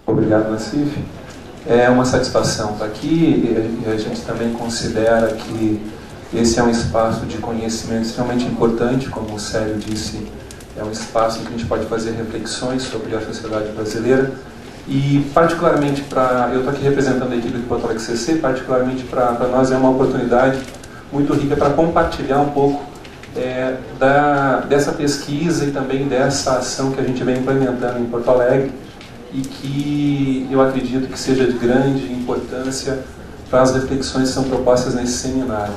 Obrigado, Nassif. É uma satisfação estar aqui e a gente também considera que esse é um espaço de conhecimento extremamente importante, como o Célio disse, é um espaço em que a gente pode fazer reflexões sobre a sociedade brasileira e particularmente eu estou aqui representando a equipe do Porto Alegre CC, particularmente para nós é uma oportunidade muito rica para compartilhar um pouco dessa pesquisa e também dessa ação que a gente vem implementando em Porto Alegre e que eu acredito que seja de grande importância para as reflexões que são propostas nesse seminário.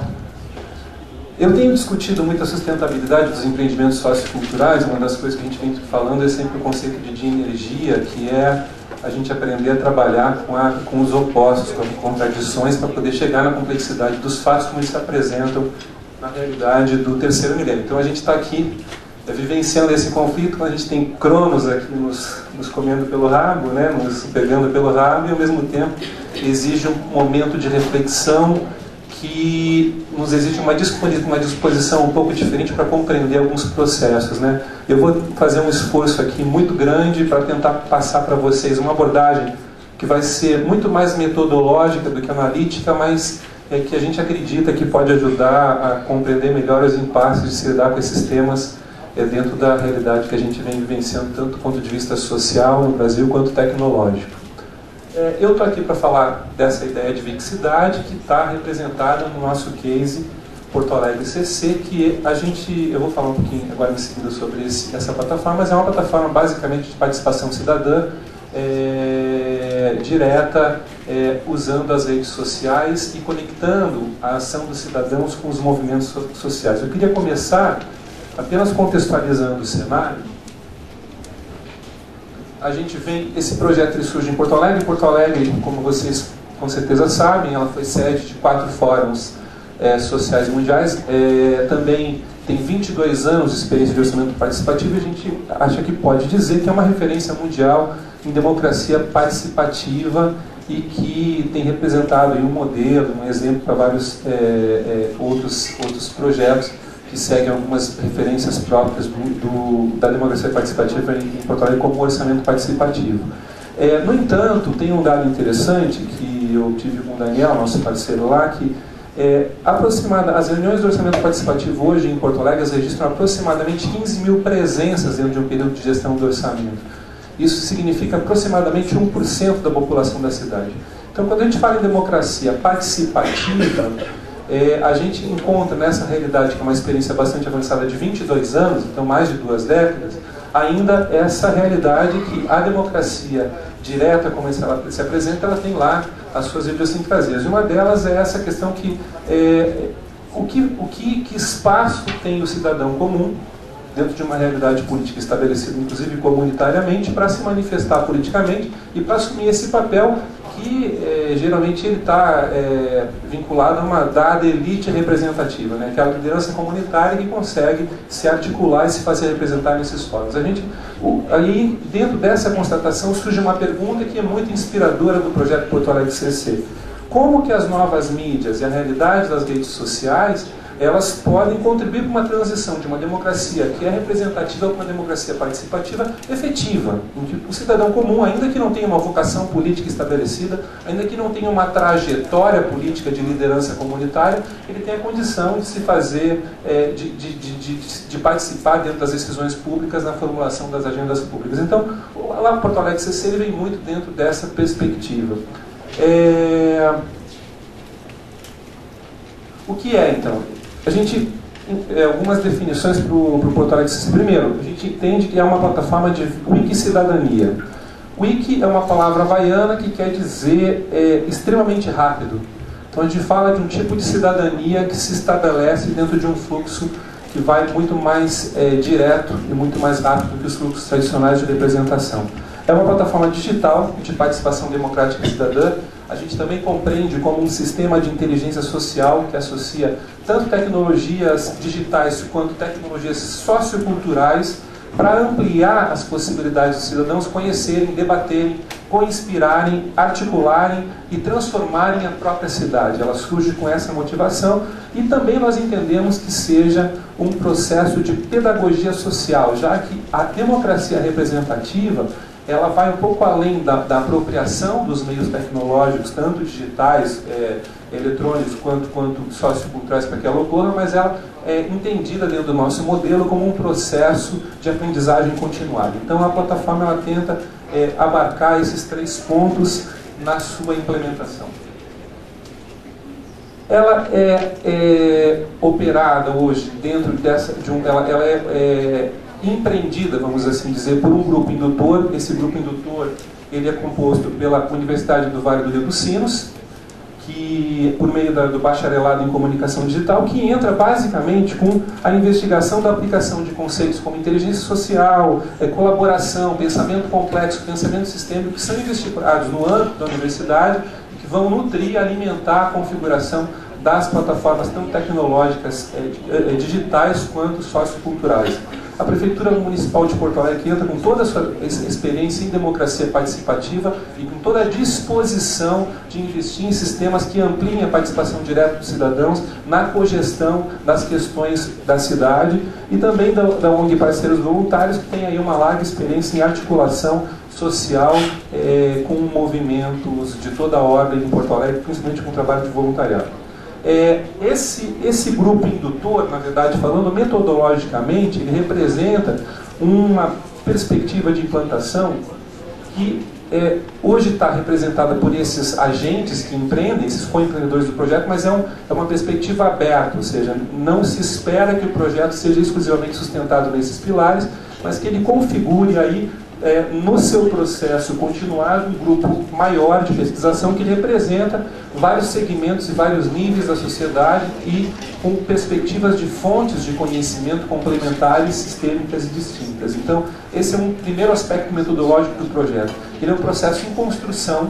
Eu tenho discutido muito a sustentabilidade dos empreendimentos socioculturais. Uma das coisas que a gente vem falando é sempre o conceito de energia, que é a gente aprender a trabalhar com os opostos, com as contradições, para poder chegar na complexidade dos fatos como eles se apresentam na realidade do terceiro milênio. Então a gente está aqui vivenciando esse conflito, quando a gente tem Cronos aqui nos comendo pelo rabo, né, nos pegando pelo rabo, e ao mesmo tempo exige um momento de reflexão que nos exige uma disposição um pouco diferente para compreender alguns processos, né? Eu vou fazer um esforço aqui muito grande para tentar passar para vocês uma abordagem que vai ser muito mais metodológica do que analítica, mas que a gente acredita que pode ajudar a compreender melhor os impasses de se lidar com esses temas dentro da realidade que a gente vem vivenciando, tanto do ponto de vista social no Brasil, quanto tecnológico. Eu estou aqui para falar dessa ideia de vixicidade que está representada no nosso case Porto Alegre CC, que eu vou falar um pouquinho agora em seguida sobre essa plataforma, mas é uma plataforma basicamente de participação cidadã direta, usando as redes sociais e conectando a ação dos cidadãos com os movimentos sociais. Eu queria começar apenas contextualizando o cenário. A gente vem, esse projeto ele surge em Porto Alegre. Porto Alegre, como vocês com certeza sabem, ela foi sede de 4 fóruns sociais mundiais. Também tem 22 anos de experiência de orçamento participativo e a gente acha que pode dizer que é uma referência mundial em democracia participativa e que tem representado aí um modelo, um exemplo para vários outros projetos que seguem algumas referências próprias da democracia participativa em Porto Alegre como orçamento participativo. No entanto, tem um dado interessante que eu tive com o Daniel, nosso parceiro lá, que as reuniões do orçamento participativo hoje em Porto Alegre registram aproximadamente 15 mil presenças dentro de um período de gestão do orçamento. Isso significa aproximadamente 1% da população da cidade. Então, quando a gente fala em democracia participativa, a gente encontra nessa realidade, que é uma experiência bastante avançada de 22 anos, então mais de 2 décadas, ainda essa realidade que a democracia direta, como ela se apresenta, ela tem lá as suas idiosincrasias. E uma delas é essa questão que que espaço tem o cidadão comum dentro de uma realidade política estabelecida, inclusive comunitariamente, para se manifestar politicamente e para assumir esse papel que geralmente ele está vinculado a uma dada elite representativa, né, que é a liderança comunitária que consegue se articular e se fazer representar nesses fóruns. Aí, dentro dessa constatação, surge uma pergunta que é muito inspiradora do projeto Porto Alegre CC. Como que as novas mídias e a realidade das redes sociais elas podem contribuir para uma transição de uma democracia que é representativa para uma democracia participativa efetiva, em que o cidadão comum, ainda que não tenha uma vocação política estabelecida, ainda que não tenha uma trajetória política de liderança comunitária, ele tem a condição de se fazer, de participar dentro das decisões públicas na formulação das agendas públicas. Então, lá o Porto Alegre CC ele vem muito dentro dessa perspectiva. O que é, então? Algumas definições para o Porto Alegre CC. Primeiro, a gente entende que é uma plataforma de Wikicidadania. Wiki é uma palavra havaiana que quer dizer extremamente rápido. Então a gente fala de um tipo de cidadania que se estabelece dentro de um fluxo que vai muito mais direto e muito mais rápido que os fluxos tradicionais de representação. É uma plataforma digital de participação democrática cidadã. A gente também compreende como um sistema de inteligência social que associa tanto tecnologias digitais quanto tecnologias socioculturais para ampliar as possibilidades dos cidadãos conhecerem, debaterem, co-inspirarem, articularem e transformarem a própria cidade. Ela surge com essa motivação e também nós entendemos que seja um processo de pedagogia social, já que a democracia representativa ela vai um pouco além da apropriação dos meios tecnológicos, tanto digitais, eletrônicos, quanto socioculturais para que ela ocorra, mas ela é entendida dentro do nosso modelo como um processo de aprendizagem continuada. Então a plataforma ela tenta abarcar esses 3 pontos na sua implementação. Ela é operada hoje dentro ela é empreendida, vamos assim dizer, por um grupo indutor. Esse grupo indutor ele é composto pela Universidade do Vale do Rio dos Sinos, que por meio do bacharelado em comunicação digital, que entra basicamente com a investigação da aplicação de conceitos como inteligência social, colaboração, pensamento complexo, pensamento sistêmico, que são investigados no âmbito da universidade, que vão nutrir e alimentar a configuração das plataformas tanto tecnológicas digitais quanto socioculturais. A Prefeitura Municipal de Porto Alegre entra com toda a sua experiência em democracia participativa e com toda a disposição de investir em sistemas que ampliem a participação direta dos cidadãos na cogestão das questões da cidade, e também da ONG Parceiros Voluntários, que tem aí uma larga experiência em articulação social com movimentos de toda a ordem em Porto Alegre, principalmente com o trabalho de voluntariado. Esse grupo indutor, na verdade, falando metodologicamente, ele representa uma perspectiva de implantação que hoje está representada por esses agentes que empreendem, esses co-empreendedores do projeto, mas é uma perspectiva aberta, ou seja, não se espera que o projeto seja exclusivamente sustentado nesses pilares, mas que ele configure aí no seu processo continuado, um grupo maior de pesquisação que representa vários segmentos e vários níveis da sociedade e com perspectivas de fontes de conhecimento complementares, sistêmicas e distintas. Então, esse é um primeiro aspecto metodológico do projeto. Ele é um processo em construção,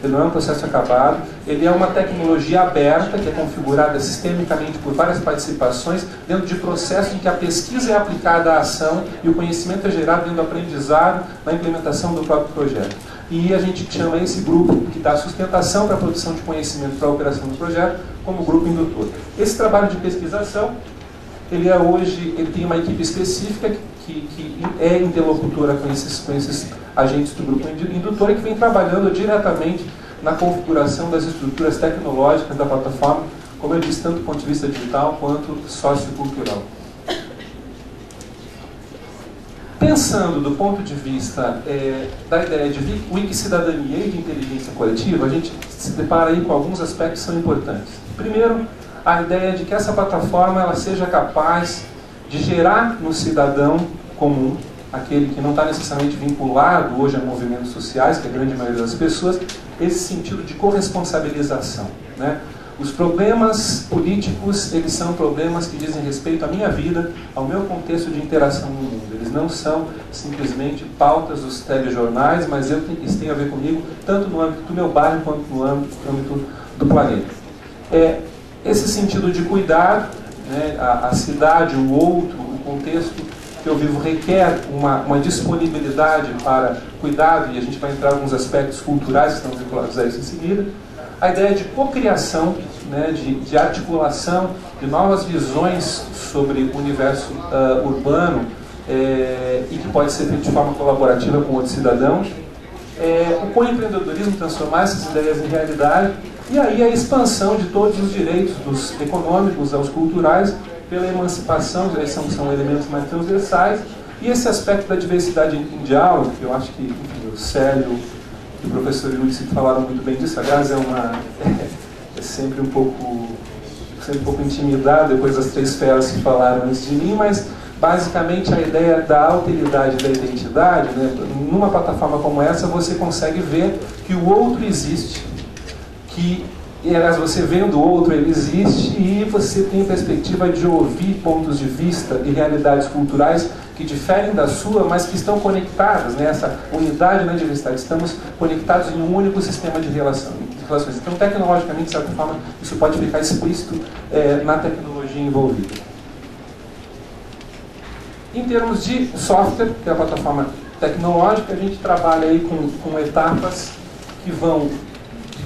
ele não é um processo acabado, ele é uma tecnologia aberta, que é configurada sistemicamente por várias participações, dentro de processos em que a pesquisa é aplicada à ação e o conhecimento é gerado dentro do aprendizado, na implementação do próprio projeto. E a gente chama esse grupo que dá sustentação para a produção de conhecimento para a operação do projeto como grupo indutor. Esse trabalho de pesquisação, ele tem uma equipe específica que é interlocutora com esses agentes do grupo indutor e que vem trabalhando diretamente na configuração das estruturas tecnológicas da plataforma, como eu disse, tanto do ponto de vista digital quanto sociocultural. Pensando do ponto de vista da ideia de wikicidadania e de inteligência coletiva, a gente se depara aí com alguns aspectos que são importantes. Primeiro, a ideia de que essa plataforma ela seja capaz de gerar no cidadão comum, aquele que não está necessariamente vinculado hoje a movimentos sociais, que é a grande maioria das pessoas, esse sentido de corresponsabilização, né? Os problemas políticos, eles são problemas que dizem respeito à minha vida, ao meu contexto de interação no mundo. Eles não são simplesmente pautas dos telejornais, mas eles têm a ver comigo, tanto no âmbito do meu bairro, quanto no âmbito do planeta. Esse sentido de cuidado, né, a cidade, o outro, o contexto que eu vivo requer uma disponibilidade para cuidado, e a gente vai entrar em alguns aspectos culturais que estão vinculados a isso em seguida. A ideia de cocriação, né, de articulação de novas visões sobre o universo urbano e que pode ser feito de forma colaborativa com outros cidadãos. O co-empreendedorismo, transformar essas ideias em realidade, e aí a expansão de todos os direitos, dos econômicos aos culturais, pela emancipação, são elementos mais transversais, e esse aspecto da diversidade em diálogo, que eu acho que, enfim, o Célio e o professor Yuri falaram muito bem disso. Aliás, é sempre um pouco intimidado depois das 3 feras que falaram antes de mim, mas basicamente a ideia da alteridade da identidade, né, numa plataforma como essa você consegue ver que o outro existe, e aliás, você vendo o outro, ele existe, e você tem perspectiva de ouvir pontos de vista e realidades culturais que diferem da sua, mas que estão conectadas, né? Essa unidade na diversidade. Estamos conectados em um único sistema de relações. Então, tecnologicamente, de certa forma, isso pode ficar explícito na tecnologia envolvida. Em termos de software, que é a plataforma tecnológica, a gente trabalha aí com etapas que vão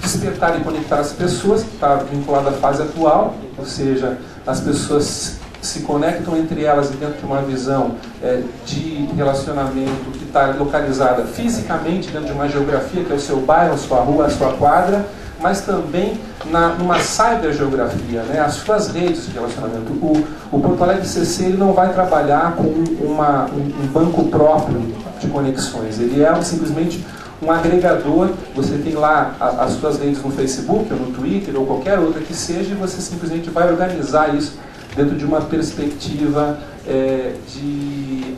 despertar e conectar as pessoas, que está vinculada à fase atual, ou seja, as pessoas se conectam entre elas e dentro de uma visão de relacionamento que está localizada fisicamente dentro de uma geografia, que é o seu bairro, a sua rua, a sua quadra, mas também numa cybergeografia, né? As suas redes de relacionamento. O Porto Alegre CC ele não vai trabalhar com um banco próprio de conexões, ele é simplesmente um agregador. Você tem lá as suas redes no Facebook, ou no Twitter, ou qualquer outra que seja, e você simplesmente vai organizar isso dentro de uma perspectiva de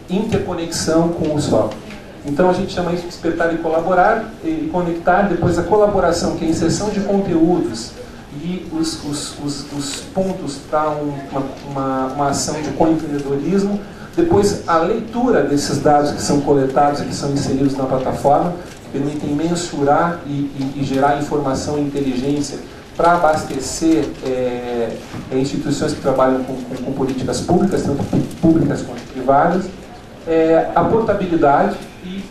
interconexão com o software. Então a gente chama isso de despertar e colaborar, e conectar. Depois a colaboração, que é a inserção de conteúdos e os pontos para uma ação de coempreendedorismo. Depois a leitura desses dados que são coletados e que são inseridos na plataforma, que permitem mensurar e gerar informação e inteligência para abastecer instituições que trabalham com políticas públicas, tanto públicas quanto privadas. A portabilidade e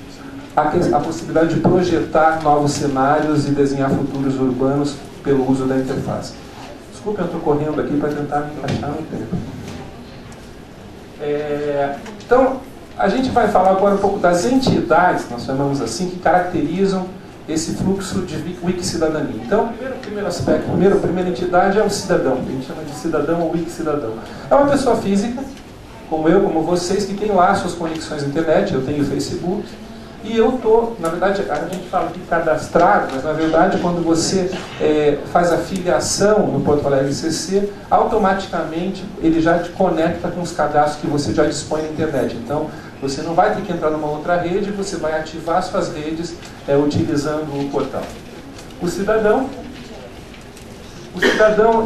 a possibilidade de projetar novos cenários e desenhar futuros urbanos pelo uso da interface. Desculpe, eu estou correndo aqui para tentar me encaixar no tempo. Então, a gente vai falar agora um pouco das entidades, nós chamamos assim, que caracterizam esse fluxo de Wikicidadania. Então, primeiro aspecto, a primeira entidade é o cidadão, que a gente chama de cidadão ou Wikicidadão. É uma pessoa física, como eu, como vocês, que tem lá suas conexões à internet. Eu tenho o Facebook, e eu estou, na verdade, a gente fala de cadastrado, mas na verdade quando você faz a filiação no Porto Alegre CC, automaticamente ele já te conecta com os cadastros que você já dispõe na internet. Então, você não vai ter que entrar numa outra rede, você vai ativar suas redes utilizando o portal. O cidadão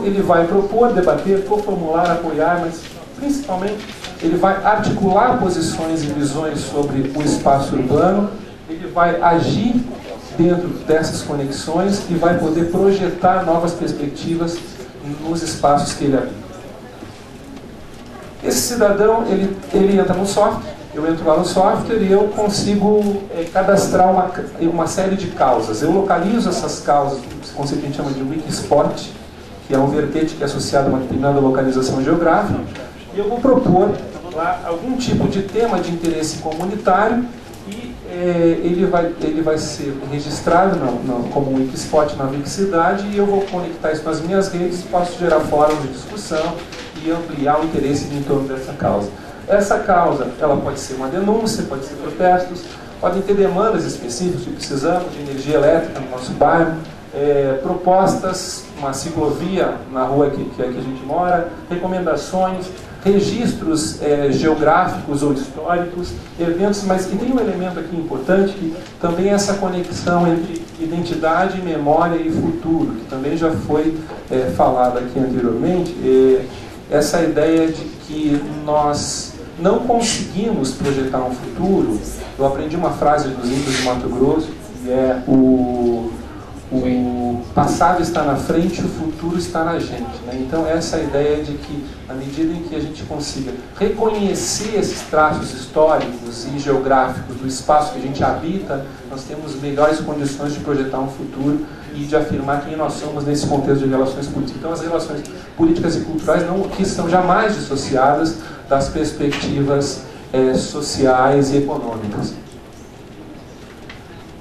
ele vai propor, debater, coformular, apoiar, mas principalmente ele vai articular posições e visões sobre o espaço urbano, ele vai agir dentro dessas conexões e vai poder projetar novas perspectivas nos espaços que ele habita. Esse cidadão, ele entra no software, eu entro lá no software e eu consigo cadastrar uma série de causas. Eu localizo essas causas, esse conceito que a gente chama de Wikispot, que é um verbete que é associado a uma determinada localização geográfica, e eu vou propor lá algum tipo de tema de interesse comunitário e ele vai ser registrado como um Wikispot na Wikicidade, e eu vou conectar isso nas minhas redes, posso gerar fóruns de discussão e ampliar o interesse em torno dessa causa. Essa causa, ela pode ser uma denúncia, pode ser protestos, podem ter demandas específicas, que precisamos de energia elétrica no nosso bairro, propostas, uma ciclovia na rua que a gente mora, recomendações, registros geográficos ou históricos, eventos, mas que tem um elemento aqui importante, que também é essa conexão entre identidade, memória e futuro, que também já foi falado aqui anteriormente, essa ideia de que nós não conseguimos projetar um futuro. Eu aprendi uma frase dos índios de Mato Grosso, que é o passado está na frente, o futuro está na gente, né? Então essa ideia de que, na medida em que a gente consiga reconhecer esses traços históricos e geográficos do espaço que a gente habita, nós temos melhores condições de projetar um futuro e de afirmar quem nós somos nesse contexto de relações políticas. Então as relações políticas e culturais que são jamais dissociadas das perspectivas sociais e econômicas.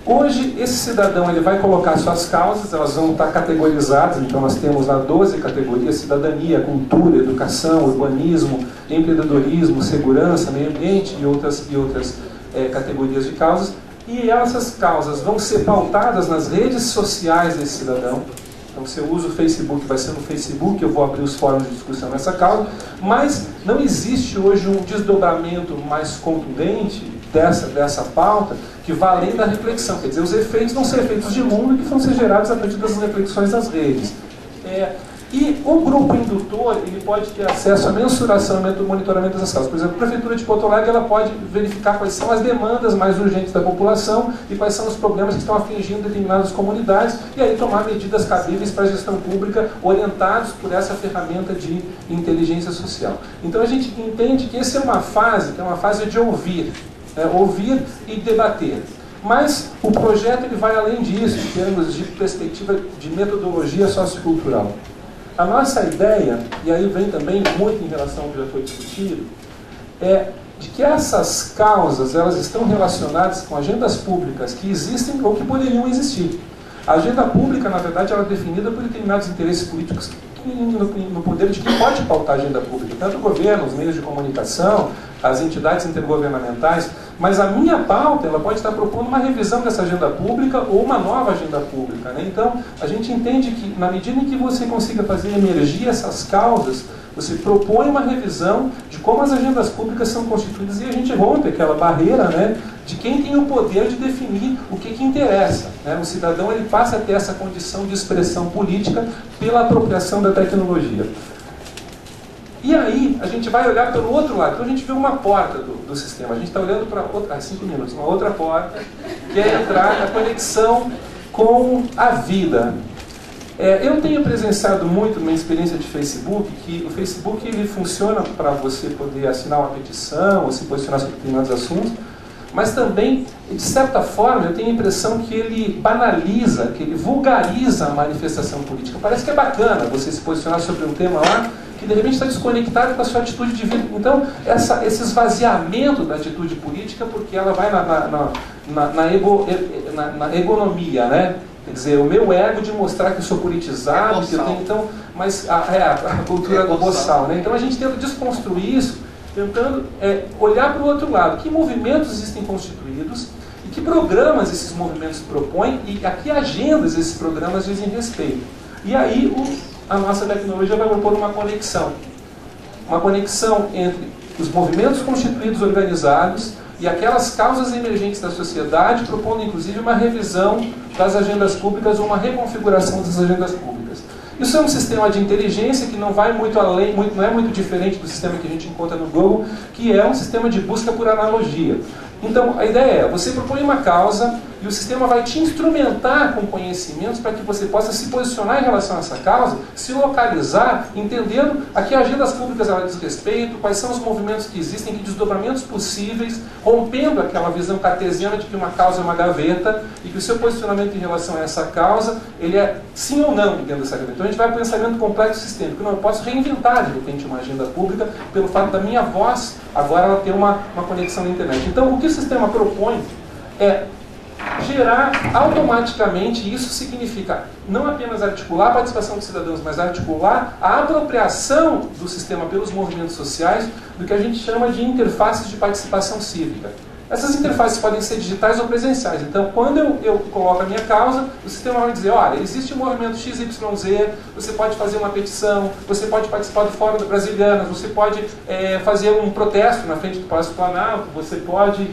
Hoje, esse cidadão ele vai colocar suas causas, elas vão estar categorizadas, então nós temos lá 12 categorias: cidadania, cultura, educação, urbanismo, empreendedorismo, segurança, meio ambiente e outras categorias de causas. E essas causas vão ser pautadas nas redes sociais desse cidadão. Então, se eu uso o Facebook, vai ser no Facebook, eu vou abrir os fóruns de discussão nessa causa, mas não existe hoje um desdobramento mais contundente dessa pauta que vá além da reflexão. Quer dizer, os efeitos vão ser efeitos de mundo que vão ser gerados a partir das reflexões das redes. E o grupo indutor ele pode ter acesso à mensuração e monitoramento dessas causas. Por exemplo, a Prefeitura de Porto Alegre ela pode verificar quais são as demandas mais urgentes da população e quais são os problemas que estão afligindo determinadas comunidades, e aí tomar medidas cabíveis para a gestão pública orientados por essa ferramenta de inteligência social. Então a gente entende que essa é uma fase, que é uma fase de ouvir, ouvir e debater. Mas o projeto ele vai além disso, em termos de perspectiva de metodologia sociocultural. A nossa ideia, e aí vem também muito em relação ao que já foi discutido, é de que essas causas elas estão relacionadas com agendas públicas que existem ou que poderiam existir. A agenda pública, na verdade, ela é definida por determinados interesses políticos no poder de quem pode pautar a agenda pública, tanto o governo, os meios de comunicação, as entidades intergovernamentais, mas a minha pauta ela pode estar propondo uma revisão dessa agenda pública ou uma nova agenda pública, né? Então, a gente entende que, na medida em que você consiga fazer emergir essas causas, você propõe uma revisão de como as agendas públicas são constituídas e a gente rompe aquela barreira, né, de quem tem o poder de definir o que interessa, né? O cidadão ele passa a ter essa condição de expressão política pela apropriação da tecnologia. E aí, a gente vai olhar pelo outro lado. Então, a gente vê uma porta do sistema. A gente está olhando para outra, 5 minutos, uma outra porta, que é entrar na conexão com a vida. Eu tenho presenciado muito na minha experiência de Facebook, que o Facebook ele funciona para você poder assinar uma petição ou se posicionar sobre determinados assuntos, mas também, de certa forma, eu tenho a impressão que ele banaliza, que ele vulgariza a manifestação política. Parece que é bacana você se posicionar sobre um tema lá, que de repente está desconectado com a sua atitude de vida. Então, esse esvaziamento da atitude política, porque ela vai na egonomia, né? Quer dizer, o meu ego de mostrar que eu sou politizado, que eu tenho, então, mas a cultura do boçal, né? Então a gente tenta desconstruir isso, tentando olhar para o outro lado. Que movimentos existem constituídos e que programas esses movimentos propõem e a que agendas esses programas dizem respeito. E aí a nossa tecnologia vai propor uma conexão entre os movimentos constituídos organizados e aquelas causas emergentes da sociedade, propondo inclusive uma revisão das agendas públicas ou uma reconfiguração das agendas públicas. Isso é um sistema de inteligência que não vai muito além, não é muito diferente do sistema que a gente encontra no Google, que é um sistema de busca por analogia. Então, a ideia é, você propõe uma causa e o sistema vai te instrumentar com conhecimentos para que você possa se posicionar em relação a essa causa, se localizar, entendendo a que agendas públicas ela diz respeito, quais são os movimentos que existem, que desdobramentos possíveis, rompendo aquela visão cartesiana de que uma causa é uma gaveta e que o seu posicionamento em relação a essa causa, ele é sim ou não dentro dessa gaveta. Então a gente vai para o pensamento complexo sistêmico. Não, eu posso reinventar, de repente, uma agenda pública pelo fato da minha voz agora ela ter uma conexão na internet. Então, o que o sistema propõe é gerar automaticamente, isso significa não apenas articular a participação dos cidadãos, mas articular a apropriação do sistema pelos movimentos sociais do que a gente chama de interfaces de participação cívica. Essas interfaces podem ser digitais ou presenciais. Então, quando eu coloco a minha causa, o sistema vai dizer, olha, existe um movimento XYZ, você pode fazer uma petição, você pode participar do Fórum da Brasilianas, você pode fazer um protesto na frente do Palácio do Planalto, você pode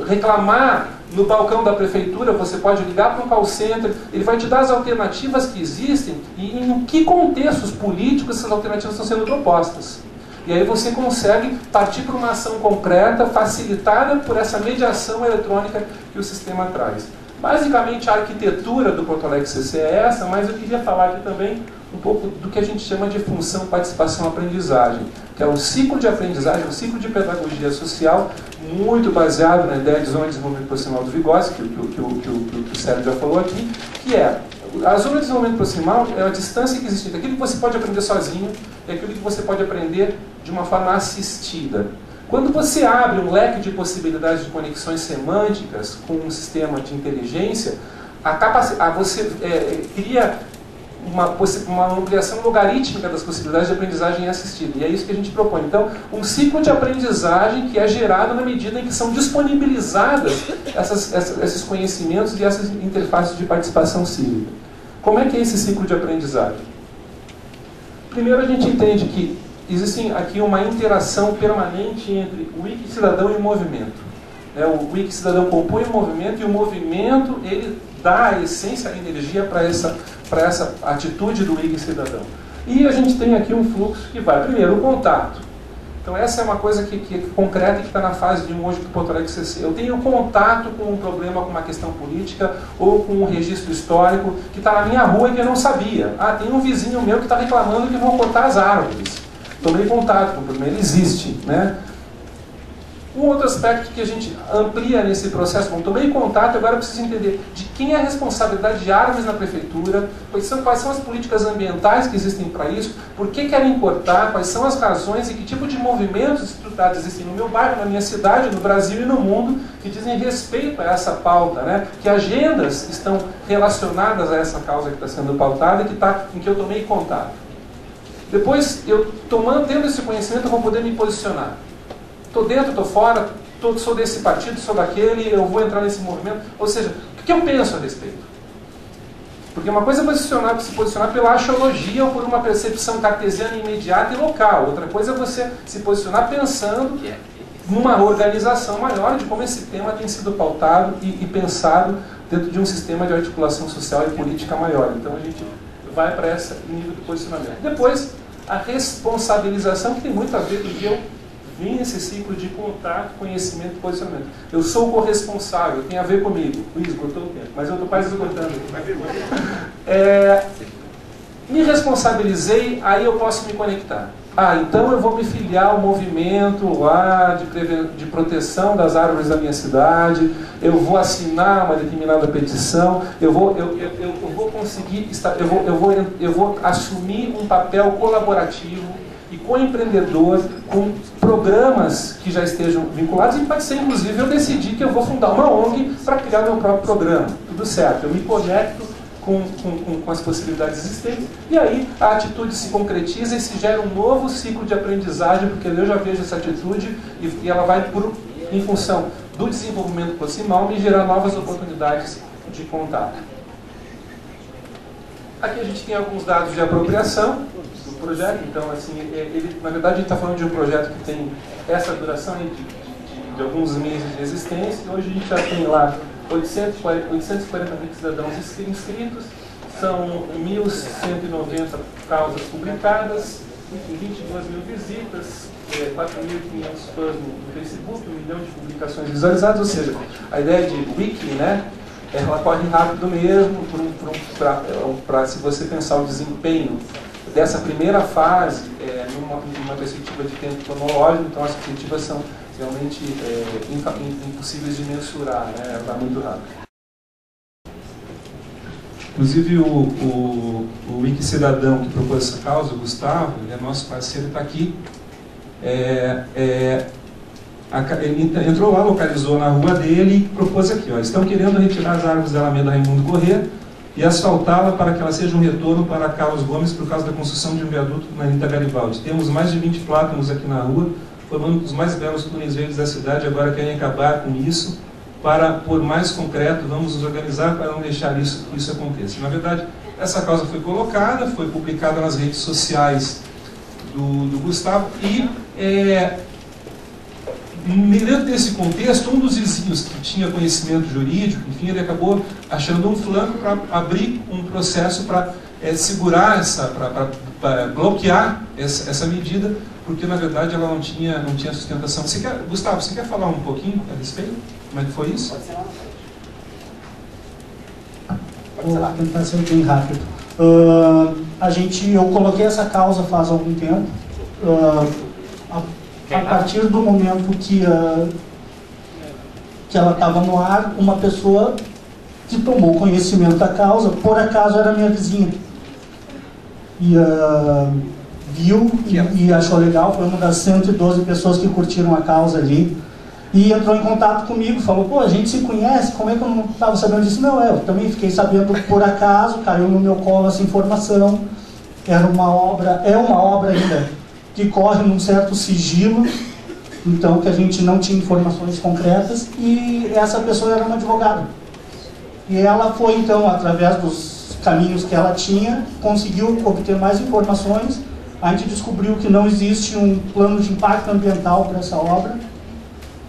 reclamar no balcão da prefeitura, você pode ligar para um call center, ele vai te dar as alternativas que existem e em que contextos políticos essas alternativas estão sendo propostas. E aí você consegue partir para uma ação concreta, facilitada por essa mediação eletrônica que o sistema traz. Basicamente, a arquitetura do Porto Alegre CC é essa, mas eu queria falar aqui também um pouco do que a gente chama de função, participação, aprendizagem, que é um ciclo de aprendizagem, um ciclo de pedagogia social, muito baseado na ideia de zona de desenvolvimento proximal do Vygotsky, que o Sérgio já falou aqui, que é a zona de desenvolvimento proximal é a distância que existe entre aquilo que você pode aprender sozinho e aquilo que você pode aprender de uma forma assistida. Quando você abre um leque de possibilidades de conexões semânticas com um sistema de inteligência, você cria uma ampliação logarítmica das possibilidades de aprendizagem assistida. E é isso que a gente propõe. Então, um ciclo de aprendizagem que é gerado na medida em que são disponibilizadas esses conhecimentos e essas interfaces de participação cívica. Como é que é esse ciclo de aprendizagem? Primeiro, a gente entende que existe aqui uma interação permanente entre o Wikicidadão e o movimento. O Wikicidadão compõe o movimento e o movimento ele dá a essência, a energia para essa atitude do Wikicidadão. E a gente tem aqui um fluxo que vai, primeiro, o contato. Então essa é uma coisa que é concreta e que está na fase de hoje do Porto Alegre CC. Eu tenho contato com um problema, com uma questão política ou com um registro histórico que está na minha rua e que eu não sabia. Tem um vizinho meu que está reclamando que vão cortar as árvores. Tomei contato com o problema, ele existe, né? Um outro aspecto que a gente amplia nesse processo, bom, tomei contato, agora eu preciso entender de quem é a responsabilidade de árvores na prefeitura, quais são as políticas ambientais que existem para isso, por que querem importar, quais são as razões e que tipo de movimentos estruturados existem no meu bairro, na minha cidade, no Brasil e no mundo, que dizem respeito a essa pauta, né? Que agendas estão relacionadas a essa causa que está sendo pautada e em que eu tomei contato. Depois, tendo esse conhecimento, eu vou poder me posicionar. Estou dentro, estou fora, sou desse partido, sou daquele, eu vou entrar nesse movimento. Ou seja, o que eu penso a respeito? Porque uma coisa é se posicionar pela axiologia ou por uma percepção cartesiana imediata e local. Outra coisa é você se posicionar pensando numa organização maior de como esse tema tem sido pautado e pensado dentro de um sistema de articulação social e política maior. Então a gente vai para esse nível de posicionamento. Depois, a responsabilização, que tem muito a ver com o que eu vim nesse ciclo de contato, conhecimento e posicionamento. Eu sou o corresponsável, tem a ver comigo. Luiz, cortou o tempo, mas eu estou quase esgotando. Me responsabilizei, aí eu posso me conectar. Então eu vou me filiar ao movimento lá de proteção das árvores da minha cidade, eu vou assinar uma determinada petição, eu vou conseguir, eu vou assumir um papel colaborativo e co-empreendedor com programas que já estejam vinculados, e pode ser inclusive eu decidir que eu vou fundar uma ONG para criar meu próprio programa. Tudo certo, eu me conecto com as possibilidades existentes, e aí a atitude se concretiza e se gera um novo ciclo de aprendizagem, porque eu já vejo essa atitude e ela vai, em função do desenvolvimento proximal, me gerar novas oportunidades de contato. Aqui a gente tem alguns dados de apropriação do projeto. Então, assim, na verdade, a gente está falando de um projeto que tem essa duração de alguns meses de existência, e hoje a gente já tem lá 840 mil cidadãos inscritos, são 1.190 causas publicadas, 22 mil visitas, 4.500 fãs no Facebook, 1 milhão de publicações visualizadas. Ou seja, a ideia de wiki, né, ela corre rápido mesmo, se você pensar o desempenho dessa primeira fase, numa perspectiva de tempo cronológico. Então as perspectivas são realmente impossíveis de mensurar, né? Vai muito rápido. Inclusive o Wiki Cidadão que propôs essa causa, o Gustavo, ele é nosso parceiro, está aqui. Ele entrou lá, localizou na rua dele e propôs aqui, estão querendo retirar as árvores da Alameda Raimundo Corrêa e asfaltá-la para que ela seja um retorno para Carlos Gomes por causa da construção de um viaduto na Anitta Garibaldi. Temos mais de 20 plátanos aqui na rua, formando um dos mais belos túneis verdes da cidade, agora querem acabar com isso para pôr mais concreto, vamos nos organizar para não deixar isso aconteça. Na verdade, essa causa foi colocada, foi publicada nas redes sociais do Gustavo e dentro desse contexto, um dos vizinhos que tinha conhecimento jurídico, enfim, ele acabou achando um flanco para abrir um processo para segurar para bloquear essa medida, porque na verdade ela não tinha sustentação. Gustavo, você quer falar um pouquinho a respeito? Como é que foi isso? Vou tentar ser bem rápido. Eu coloquei essa causa faz algum tempo. A partir do momento que ela estava no ar, uma pessoa que tomou conhecimento da causa, por acaso era minha vizinha. E viu e achou legal, foi uma das 112 pessoas que curtiram a causa ali. E entrou em contato comigo, falou, pô, a gente se conhece, como é que eu não estava sabendo disso? Não, eu também fiquei sabendo por acaso, caiu no meu colo essa informação. É uma obra ainda que corre num certo sigilo, então que a gente não tinha informações concretas, e essa pessoa era uma advogada. E ela foi então, através dos caminhos que ela tinha, conseguiu obter mais informações. A gente descobriu que não existe um plano de impacto ambiental para essa obra,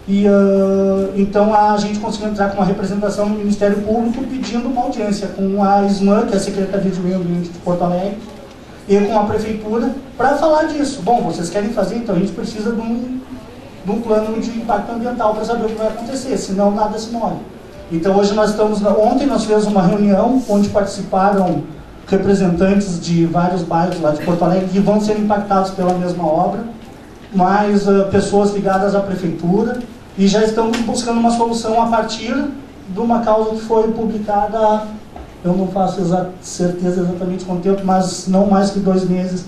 e então a gente conseguiu entrar com uma representação no Ministério Público pedindo uma audiência com a SMAN, que é a Secretaria de Meio Ambiente de Porto Alegre, e com a Prefeitura, para falar disso. Bom, vocês querem fazer, então a gente precisa de um plano de impacto ambiental para saber o que vai acontecer, senão nada se move. Então hoje ontem nós fizemos uma reunião onde participaram representantes de vários bairros lá de Porto Alegre que vão ser impactados pela mesma obra, mais pessoas ligadas à Prefeitura, E já estamos buscando uma solução a partir de uma causa que foi publicada, eu não faço certeza exatamente quanto tempo, mas não mais que 2 meses.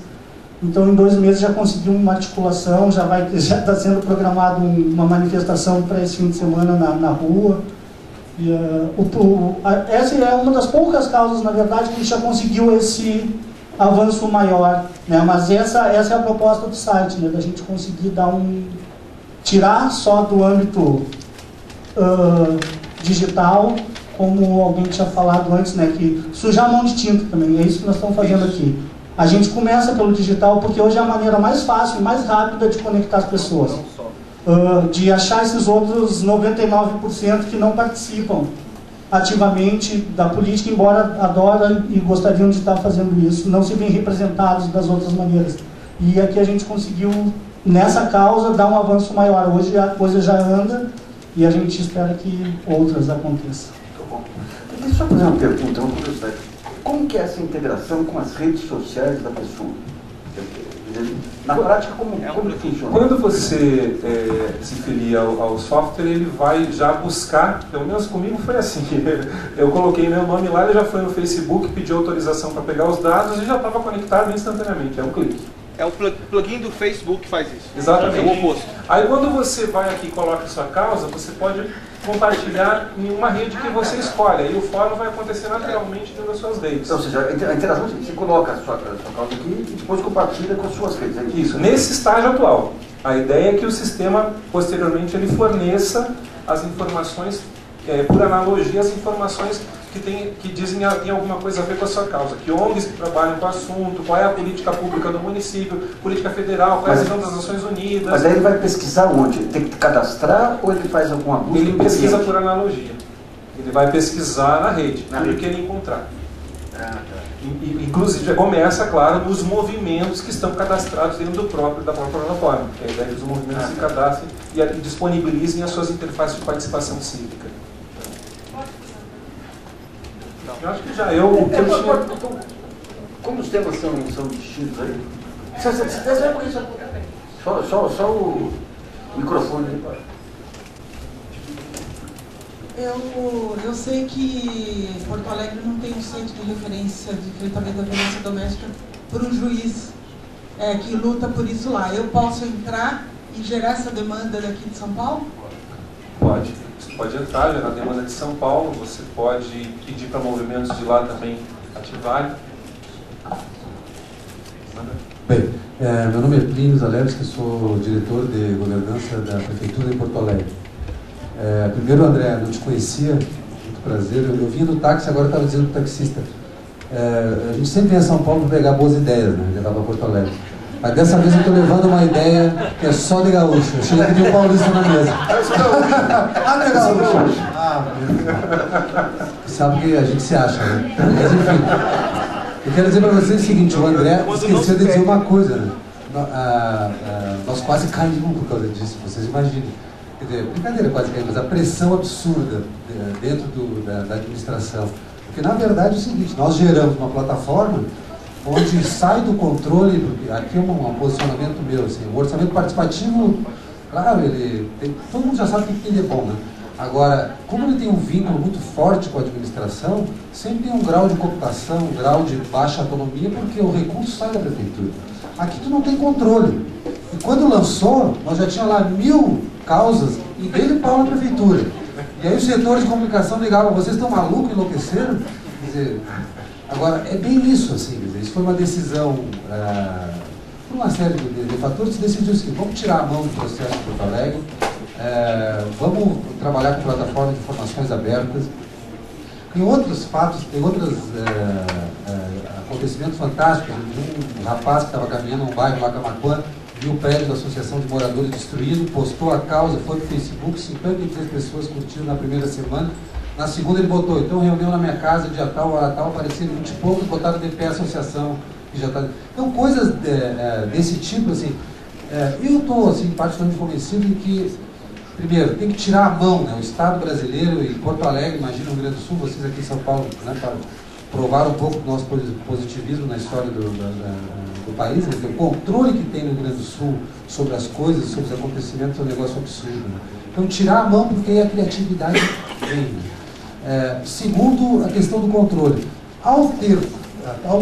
Então, em 2 meses já conseguimos uma articulação, já está sendo programado uma manifestação para esse fim de semana na rua. E, essa é uma das poucas causas, na verdade, que a gente já conseguiu esse avanço maior, né? Mas essa é a proposta do site, né? Da gente conseguir tirar só do âmbito digital, como alguém tinha falado antes, né? Que sujar a mão de tinta também, é isso que nós estamos fazendo aqui. A gente começa pelo digital porque hoje é a maneira mais fácil e mais rápida de conectar as pessoas. De achar esses outros 99% que não participam ativamente da política, embora adoram e gostariam de estar fazendo isso, não se veem representados das outras maneiras. E aqui a gente conseguiu, nessa causa, dar um avanço maior. Hoje a coisa já anda e a gente espera que outras aconteçam. Muito bom. Deixa eu só fazer uma pergunta, uma curiosidade. Como que é essa integração com as redes sociais da pessoa? Na prática, como funciona? Quando você se filia ao software, ele vai já buscar, pelo menos comigo foi assim, eu coloquei meu nome lá, ele já foi no Facebook, pediu autorização para pegar os dados e já estava conectado instantaneamente, é um clique. É o plugin do Facebook que faz isso. Exatamente. É o oposto. Aí quando você vai aqui e coloca a sua causa, você pode compartilhar em uma rede que você escolhe. Aí o fórum vai acontecer naturalmente dentro das suas redes. Ou seja, a interação, você coloca a sua causa aqui e depois compartilha com as suas redes. É isso, nesse estágio atual. A ideia é que o sistema, posteriormente, ele forneça as informações, por analogia, as informações que dizem que tem alguma coisa a ver com a sua causa. Que ONGs que trabalham com o assunto, qual é a política pública do município, política federal, quais são das Nações Unidas. Mas aí ele vai pesquisar onde? Tem que cadastrar ou ele faz alguma busca? Ele pesquisa por analogia. Ele vai pesquisar na rede, tudo que ele encontrar. Inclusive, já começa, claro, nos movimentos que estão cadastrados dentro da própria plataforma. A ideia é que os movimentos se cadastrem e disponibilizem as suas interfaces de participação cívica. Eu acho que já como os temas são distintos aí? Só o microfone aí. Eu sei que Porto Alegre não tem um centro de referência de enfrentamento da violência doméstica por um juiz que luta por isso lá. Eu posso entrar e gerar essa demanda daqui de São Paulo? Pode. Você pode entrar, gerar demanda de São Paulo, você pode pedir para movimentos de lá também ativarem. Bem, meu nome é Plínio Zalewski, sou diretor de governança da Prefeitura de Porto Alegre. Primeiro, André, não te conhecia, muito prazer. Eu vinha do táxi, agora estava dizendo para o taxista. A gente sempre vem a São Paulo para pegar boas ideias, né? Levar para Porto Alegre. Mas dessa vez eu estou levando uma ideia que é só de gaúcho. Eu cheguei aqui de um paulista na mesa. Ah, não é gaúcho? Ah, sabe que a gente se acha, né? Mas enfim, eu quero dizer para vocês o seguinte, o André esqueceu de dizer uma coisa, né? Nós quase caímos por causa disso, vocês imaginem. Quer dizer, brincadeira quase caímos, mas a pressão absurda dentro da administração. Porque na verdade é o seguinte, nós geramos uma plataforma onde sai do controle, porque aqui é um posicionamento meu, assim, o orçamento participativo, claro, todo mundo já sabe o que ele é bom, né? Agora, como ele tem um vínculo muito forte com a administração, sempre tem um grau de cooptação, um grau de baixa autonomia, porque o recurso sai da prefeitura. Aqui tu não tem controle. E quando lançou, nós já tínhamos lá 1000 causas e dele pau na prefeitura. E aí os setores de comunicação ligavam, vocês estão malucos, enlouqueceram? Quer dizer, agora, é bem isso, assim, quer dizer, isso foi uma decisão, por uma série de fatores, se decidiu o seguinte, vamos tirar a mão do processo de Porto Alegre, vamos trabalhar com plataforma de informações abertas. Tem outros fatos, tem outros acontecimentos fantásticos. Um rapaz que estava caminhando num bairro lá, Camaquã, viu o prédio da Associação de Moradores destruído, postou a causa, foi para o Facebook, 53 pessoas curtiram na primeira semana. Na segunda ele botou, então reunião na minha casa, dia tal, hora tal, apareceram 20 e poucos, botaram de pé a associação, que já está... Então coisas desse tipo, assim, eu estou, assim, particularmente convencido de que, primeiro, tem que tirar a mão, né, o Estado brasileiro e Porto Alegre, imagina o Rio Grande do Sul, vocês aqui em São Paulo, né, para provar um pouco do nosso positivismo na história do país, quer dizer, o controle que tem no Rio Grande do Sul sobre as coisas, sobre os acontecimentos é um negócio absurdo. Né? Então, tirar a mão porque a criatividade vem. Segundo, a questão do controle. Ao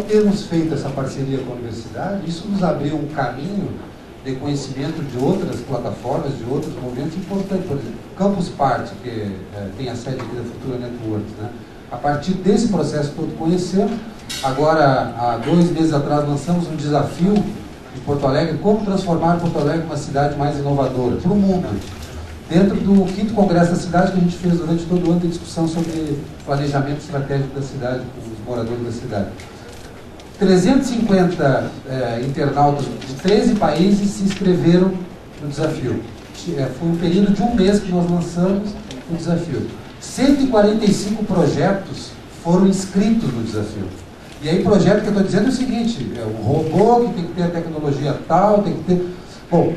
termos feito essa parceria com a universidade, isso nos abriu um caminho de conhecimento de outras plataformas, de outros movimentos importantes. Por exemplo, Campus Party, que tem a sede aqui da Futura Network, né? A partir desse processo todo conhecemos. Agora, há 2 meses atrás, lançamos um desafio em Porto Alegre, como transformar Porto Alegre uma cidade mais inovadora para o mundo. Dentro do 5º Congresso da Cidade, que a gente fez durante todo o ano de discussão sobre planejamento estratégico da cidade, com os moradores da cidade. 350 internautas de 13 países se inscreveram no desafio. Foi um período de 1 mês que nós lançamos o desafio. 145 projetos foram inscritos no desafio. E aí, projeto que eu estou dizendo é o seguinte: é um robô que tem que ter a tecnologia tal, tem que ter... Bom,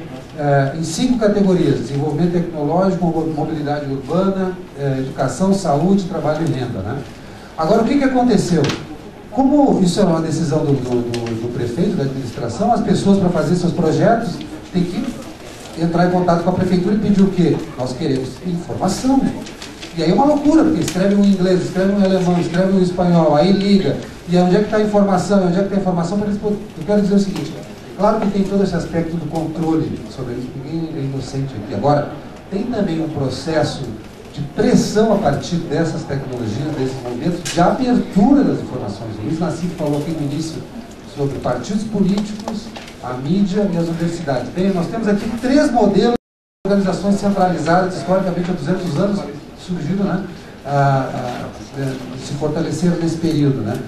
em 5 categorias: desenvolvimento tecnológico, mobilidade urbana, educação, saúde, trabalho e renda. Né? Agora, o que aconteceu? Como isso é uma decisão do prefeito, da administração, as pessoas, para fazer seus projetos, têm que entrar em contato com a prefeitura e pedir o quê? Nós queremos informação. E aí é uma loucura, porque escreve um inglês, escreve um alemão, escreve um espanhol, aí liga. E onde é que está a informação? Onde é que está a informação? Eu quero dizer o seguinte: claro que tem todo esse aspecto do controle sobre isso, ninguém é inocente aqui. Agora, tem também um processo de pressão a partir dessas tecnologias, desses movimentos, de abertura das informações. O Luiz Nassif falou aqui no início sobre partidos políticos, a mídia e as universidades. Bem, nós temos aqui 3 modelos de organizações centralizadas, historicamente há 200 anos, surgiram, né? Se fortaleceram nesse período, né?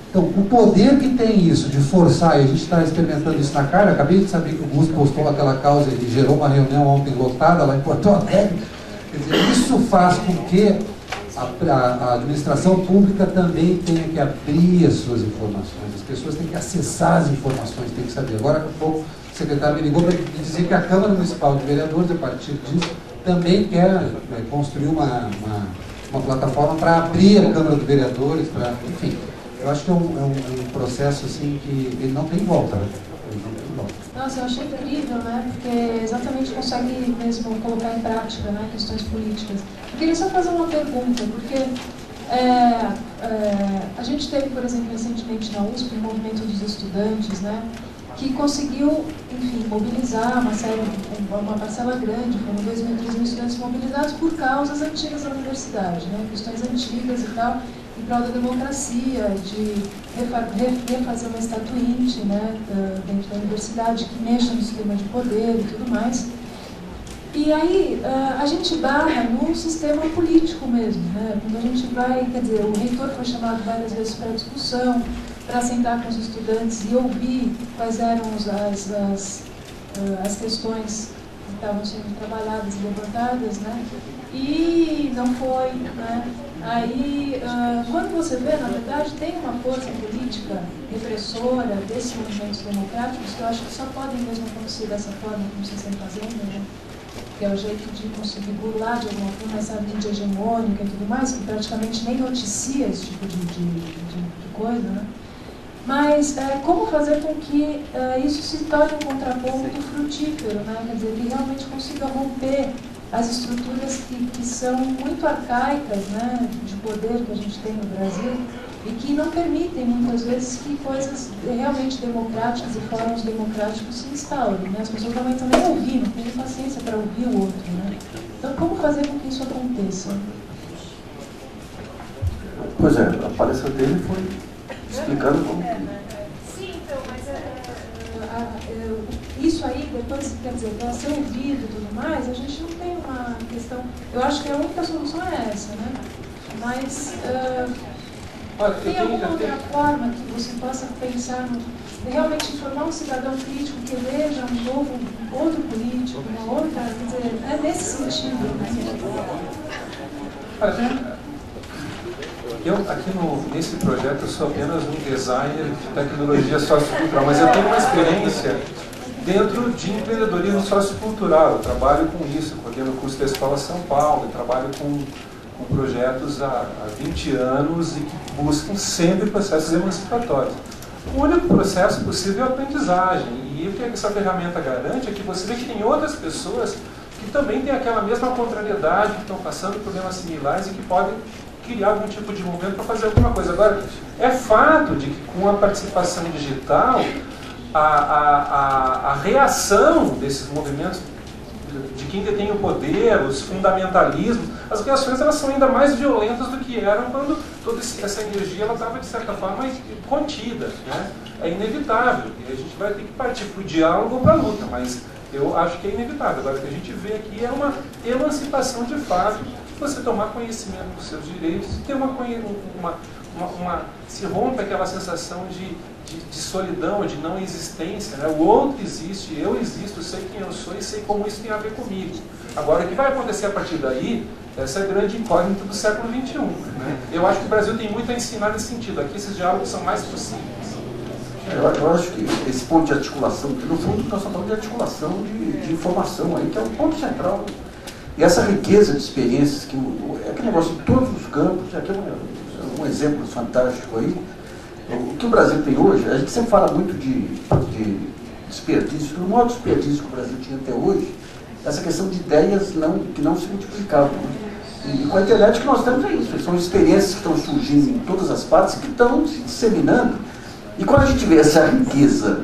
Então, o poder que tem isso de forçar, e a gente está experimentando isso na cara. Acabei de saber que o Gus postou aquela causa e gerou uma reunião ontem lotada lá em Porto Alegre. Quer dizer, isso faz com que a administração pública também tenha que abrir as suas informações. As pessoas têm que acessar as informações, têm que saber. Agora, há pouco, o secretário me ligou para me dizer que a Câmara Municipal de Vereadores, a partir disso, também quer construir uma plataforma para abrir a Câmara de Vereadores, enfim. Eu acho que é um processo assim que ele não tem volta, né? Nossa, eu achei incrível, né? Porque exatamente consegue mesmo colocar em prática, né, questões políticas. Eu queria só fazer uma pergunta, porque a gente teve, por exemplo, recentemente na USP, um movimento dos estudantes, né, que conseguiu, enfim, mobilizar uma parcela grande, foram 2.000, 3.000 estudantes mobilizados por causas antigas da universidade, né, questões antigas e tal, em prol da democracia, de refazer uma estatuinte, né, dentro da universidade que mexa no sistema de poder e tudo mais. E aí a gente barra no sistema político mesmo, né? Quando a gente vai, quer dizer, o reitor foi chamado várias vezes para discussão, para sentar com os estudantes e ouvir quais eram as questões que estavam sendo trabalhadas e levantadas, né? E não foi, né? Aí, quando você vê, na verdade, tem uma força política repressora desses movimentos democráticos que eu acho que só podem mesmo acontecer dessa forma como vocês estão fazendo, né? Que é o jeito de conseguir burlar de alguma forma essa mídia hegemônica e tudo mais, que praticamente nem noticia esse tipo de coisa, né? Mas como fazer com que isso se torne um contraponto frutífero, né? Quer dizer, que realmente consiga romper as estruturas que são muito arcaicas, né, de poder que a gente tem no Brasil e que não permitem, muitas vezes, que coisas realmente democráticas e fóruns democráticos se instaurem, né? As pessoas realmente não nem ouvir, não têm paciência para ouvir o outro, né? Então, como fazer com que isso aconteça? Pois é, a palestra dele foi explicando como... Sim, então, mas isso aí, depois, quer dizer, para ser ouvido e tudo mais, a gente não tem uma questão... Eu acho que a única solução é essa, né? Mas tem alguma outra forma que você possa pensar no... realmente formar um cidadão crítico que eleja um outro político, uma outra... Quer dizer, é nesse sentido, né? Eu, aqui nesse projeto, eu sou apenas um designer de tecnologia sociocultural, mas eu tenho uma experiência dentro de empreendedorismo sociocultural. Eu trabalho com isso, coordeno o curso da Escola São Paulo, eu trabalho com projetos há 20 anos e que buscam sempre processos emancipatórios. O único processo possível é a aprendizagem. E o que essa ferramenta garante é que você vê que tem outras pessoas que também têm aquela mesma contrariedade, que estão passando problemas similares e que podem criar algum tipo de movimento para fazer alguma coisa. Agora, é fato de que com a participação digital, a reação desses movimentos, de quem detém o poder, os fundamentalismos, as reações elas são ainda mais violentas do que eram quando toda essa energia estava, de certa forma, contida. Né? É inevitável, e a gente vai ter que partir para o diálogo ou para a luta, mas eu acho que é inevitável. Agora, o que a gente vê aqui é uma emancipação de fato, você tomar conhecimento dos seus direitos e ter se rompe aquela sensação de solidão, de não existência. Né? O outro existe, eu existo, sei quem eu sou e sei como isso tem a ver comigo. Agora, o que vai acontecer a partir daí, essa é a grande incógnita do século XXI. Né? Eu acho que o Brasil tem muito a ensinar nesse sentido. Aqui esses diálogos são mais possíveis. Eu acho que esse ponto de articulação, no fundo nós estamos falando de articulação de informação aí, que é o ponto central. E essa riqueza de experiências, que é aquele negócio em todos os campos, aqui é um exemplo fantástico aí. O que o Brasil tem hoje, a gente sempre fala muito de desperdício, o maior desperdício que o Brasil tinha até hoje, essa questão de ideias que não se multiplicavam. E com a internet que nós temos é isso, são experiências que estão surgindo em todas as partes, que estão se disseminando. E quando a gente vê essa riqueza,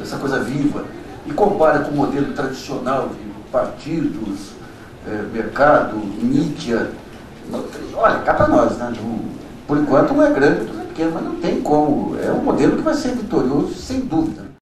essa coisa viva, e compara com o modelo tradicional de partidos, mercado, mídia, olha, cá para nós, né? Por enquanto não é grande, não é pequeno, mas não tem como. É um modelo que vai ser vitorioso, sem dúvida.